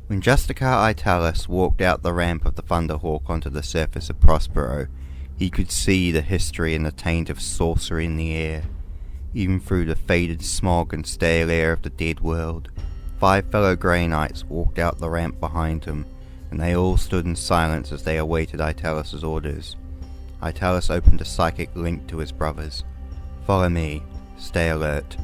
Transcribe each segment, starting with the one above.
When Justicar Italis walked out the ramp of the Thunderhawk onto the surface of Prospero, he could see the history and the taint of sorcery in the air. Even through the faded smog and stale air of the dead world, 5 fellow Grey Knights walked out the ramp behind him, and they all stood in silence as they awaited Italis' orders. Italis opened a psychic link to his brothers. "Follow me. Stay alert."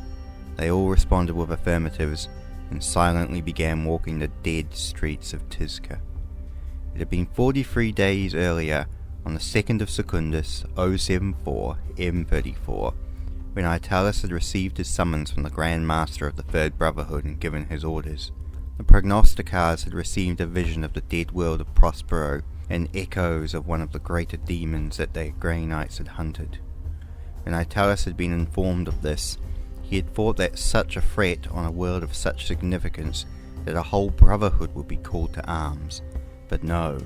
They all responded with affirmatives, and silently began walking the dead streets of Tizca. It had been 43 days earlier, on the 2nd of Secundus 074 M34, when Italis had received his summons from the Grand Master of the Third Brotherhood and given his orders. The prognosticars had received a vision of the dead world of Prospero and echoes of one of the greater demons that their Grey Knights had hunted. When Italis had been informed of this, he had thought that such a threat on a world of such significance that a whole brotherhood would be called to arms. But no,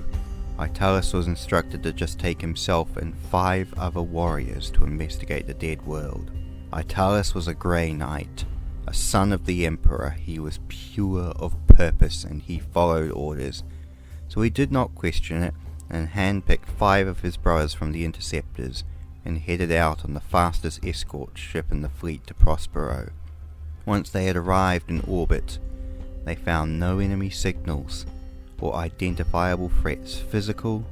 Italis was instructed to just take himself and 5 other warriors to investigate the dead world. Italis was a Grey Knight, a son of the Emperor. He was pure of purpose and he followed orders, so he did not question it and handpicked 5 of his brothers from the Interceptors and headed out on the fastest escort ship in the fleet to Prospero. Once they had arrived in orbit, they found no enemy signals or identifiable threats, physical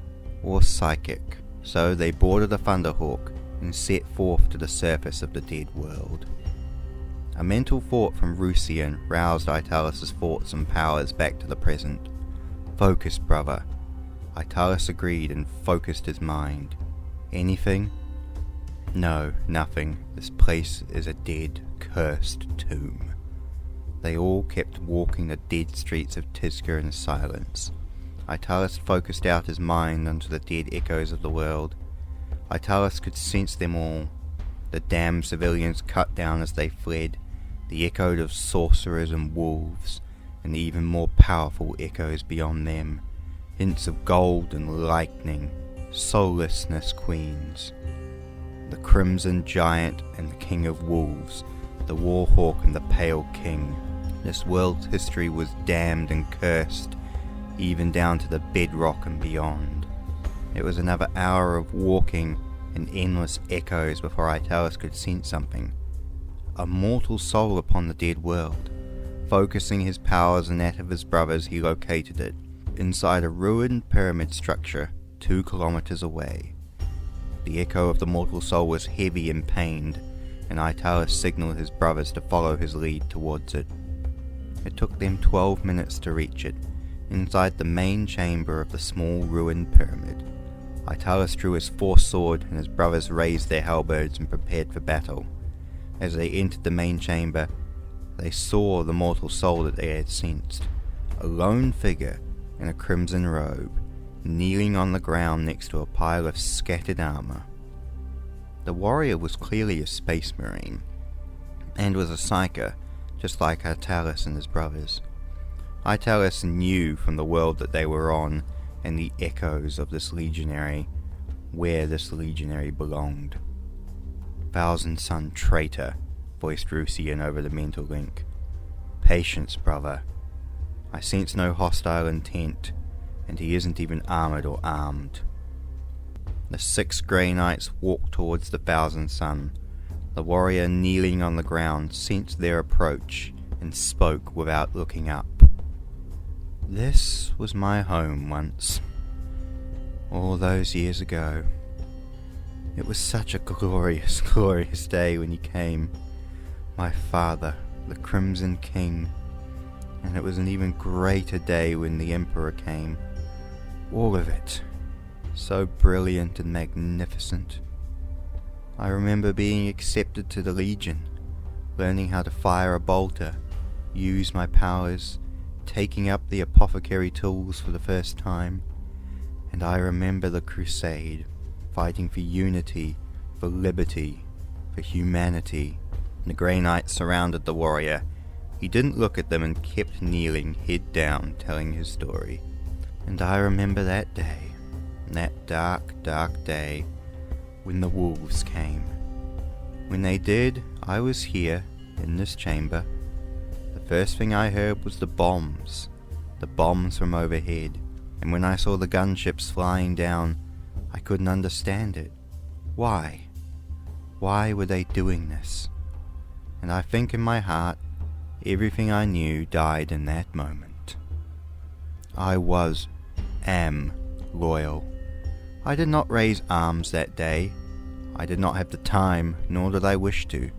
or psychic, so they boarded a Thunderhawk and set forth to the surface of the dead world. A mental thought from Rusian roused Italis' thoughts and powers back to the present. "Focus, brother." Italis agreed and focused his mind. "Anything?" "No, nothing. This place is a dead, cursed tomb." They all kept walking the dead streets of Tizca in silence. Italis focused out his mind onto the dead echoes of the world. Italis could sense them all. The damned civilians cut down as they fled, the echo of sorcerers and wolves, and the even more powerful echoes beyond them, hints of gold and lightning, soullessness queens. The Crimson Giant and the King of Wolves, the Warhawk and the Pale King. This world's history was damned and cursed, even down to the bedrock and beyond. It was another hour of walking in endless echoes before Italis could sense something. A mortal soul upon the dead world. Focusing his powers and that of his brothers, he located it, inside a ruined pyramid structure 2 kilometers away. The echo of the mortal soul was heavy and pained, and Italis signaled his brothers to follow his lead towards it. It took them 12 minutes to reach it, inside the main chamber of the small ruined pyramid. Italis drew his force sword, and his brothers raised their halberds and prepared for battle. As they entered the main chamber, they saw the mortal soul that they had sensed, a lone figure in a crimson robe, kneeling on the ground next to a pile of scattered armor. The warrior was clearly a space marine, and was a psyker, just like Italis and his brothers. Italis knew from the world that they were on, and the echoes of this legionary, where this legionary belonged. "Thousand Sun traitor," voiced Rusian over the mental link. "Patience, brother. I sense no hostile intent, and he isn't even armored or armed." The 6 Grey Knights walked towards the Thousand Sun. The warrior kneeling on the ground sensed their approach and spoke without looking up. "This was my home once, all those years ago. It was such a glorious, glorious day when you came, my father, the Crimson King, and it was an even greater day when the Emperor came. All of it, so brilliant and magnificent. I remember being accepted to the Legion, learning how to fire a bolter, use my powers, taking up the apothecary tools for the first time, and I remember the crusade, fighting for unity, for liberty, for humanity." The Grey Knight surrounded the warrior. He didn't look at them and kept kneeling, head down, telling his story. "And I remember that day, that dark, dark day, when the wolves came. When they did, I was here, in this chamber. The first thing I heard was the bombs. the bombs from overhead, and when I saw the gunships flying down, I couldn't understand it. Why? Why were they doing this? And I think in my heart, everything I knew died in that moment. I am loyal. I did not raise arms that day. I did not have the time, nor did I wish to.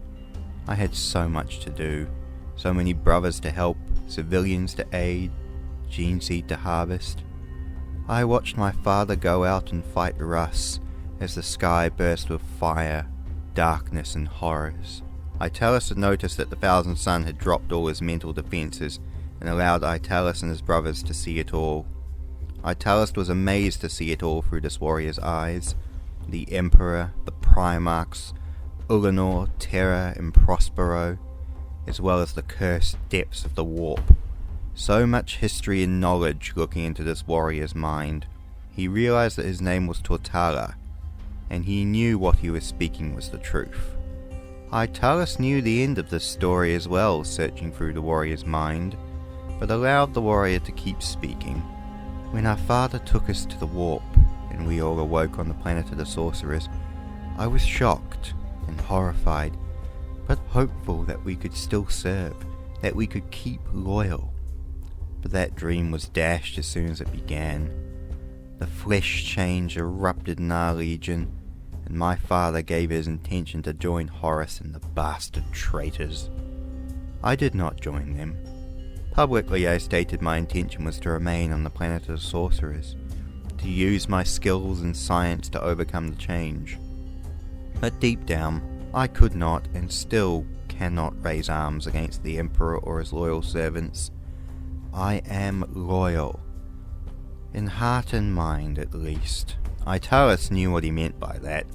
I had so much to do, so many brothers to help, civilians to aid, gene seed to harvest. I watched my father go out and fight Russ as the sky burst with fire, darkness and horrors. Italus had noticed that the Thousand Sun had dropped all his mental defences and allowed Italus and his brothers to see it all. Italus was amazed to see it all through this warrior's eyes. The Emperor, the Primarchs, Ulanor, Terra and Prospero, as well as the cursed depths of the warp. So much history and knowledge looking into this warrior's mind. He realized that his name was Tortala, and he knew what he was speaking was the truth. Italus knew the end of this story as well, searching through the warrior's mind, but allowed the warrior to keep speaking. When our father took us to the warp, and we all awoke on the planet of the sorcerers, I was shocked and horrified, but hopeful that we could still serve, that we could keep loyal. But that dream was dashed as soon as it began. The flesh change erupted in our legion, and my father gave his intention to join Horus and the bastard traitors. I did not join them. Publicly I stated my intention was to remain on the planet of the sorcerers, to use my skills and science to overcome the change. But deep down, I could not and still cannot raise arms against the Emperor or his loyal servants. I am loyal. In heart and mind, at least. Italus knew what he meant by that.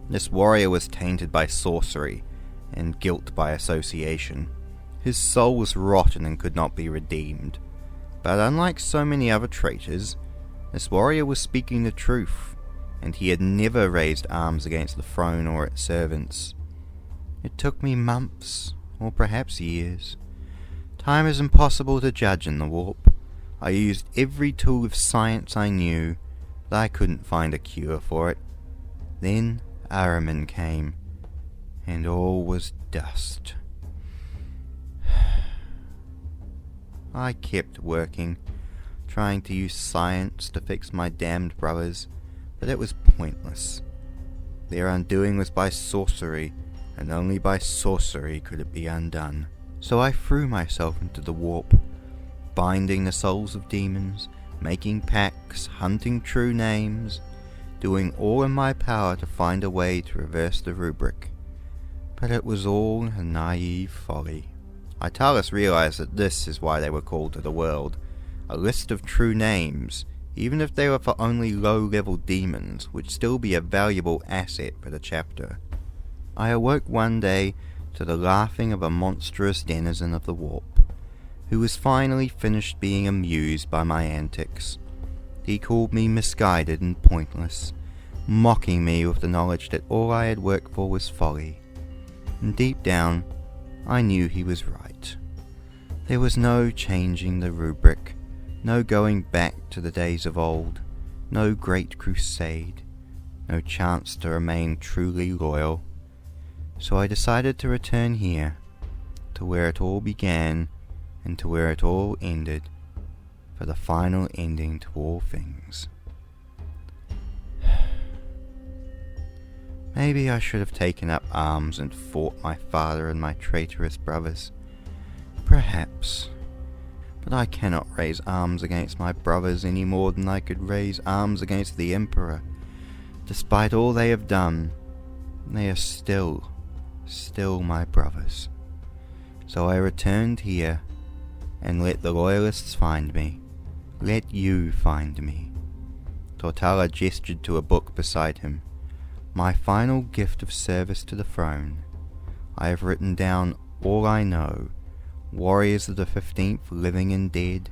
This warrior was tainted by sorcery, and guilt by association. His soul was rotten and could not be redeemed. But unlike so many other traitors, this warrior was speaking the truth, and he had never raised arms against the throne or its servants. It took me months, or perhaps years. Time is impossible to judge in the warp. I used every tool of science I knew, but I couldn't find a cure for it. Then Ahriman came, and all was dust. I kept working, trying to use science to fix my damned brothers, but it was pointless. Their undoing was by sorcery, and only by sorcery could it be undone. So I threw myself into the warp, binding the souls of demons, making pacts, hunting true names, doing all in my power to find a way to reverse the rubric. But it was all a naive folly. Italus realized that this is why they were called to the world. A list of true names, even if they were for only low-level demons, would still be a valuable asset for the chapter. I awoke one day to the laughing of a monstrous denizen of the warp, who was finally finished being amused by my antics. He called me misguided and pointless, mocking me with the knowledge that all I had worked for was folly. And deep down, I knew he was right. There was no changing the rubric, no going back to the days of old, no great crusade, no chance to remain truly loyal. So I decided to return here, to where it all began and to where it all ended, for the final ending to all things. Maybe I should have taken up arms and fought my father and my traitorous brothers. Perhaps. But I cannot raise arms against my brothers any more than I could raise arms against the Emperor. Despite all they have done, they are still my brothers. So I returned here, and let the loyalists find me. Let you find me. Tortala gestured to a book beside him. My final gift of service to the throne. I have written down all I know, warriors of the 15th living and dead,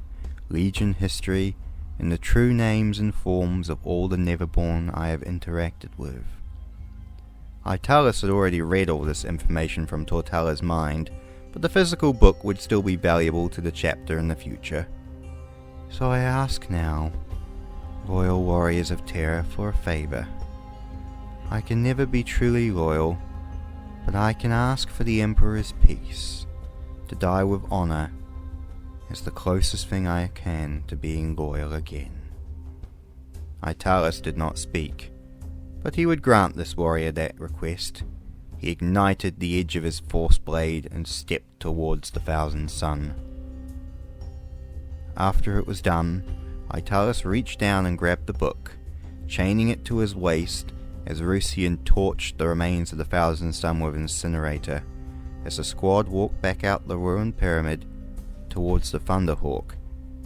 legion history, and the true names and forms of all the Neverborn I have interacted with. Italus had already read all this information from Tortala's mind, but the physical book would still be valuable to the chapter in the future. So I ask now, loyal warriors of Terra, for a favour. I can never be truly loyal, but I can ask for the Emperor's peace. To die with honour is the closest thing I can to being loyal again. Italis did not speak, but he would grant this warrior that request. He ignited the edge of his force blade and stepped towards the Thousand Sun. After it was done, Italis reached down and grabbed the book, chaining it to his waist as Rusian torched the remains of the Thousand Sun with incinerator, as the squad walked back out the ruined pyramid towards the Thunderhawk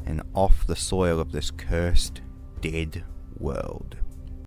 and off the soil of this cursed, dead world.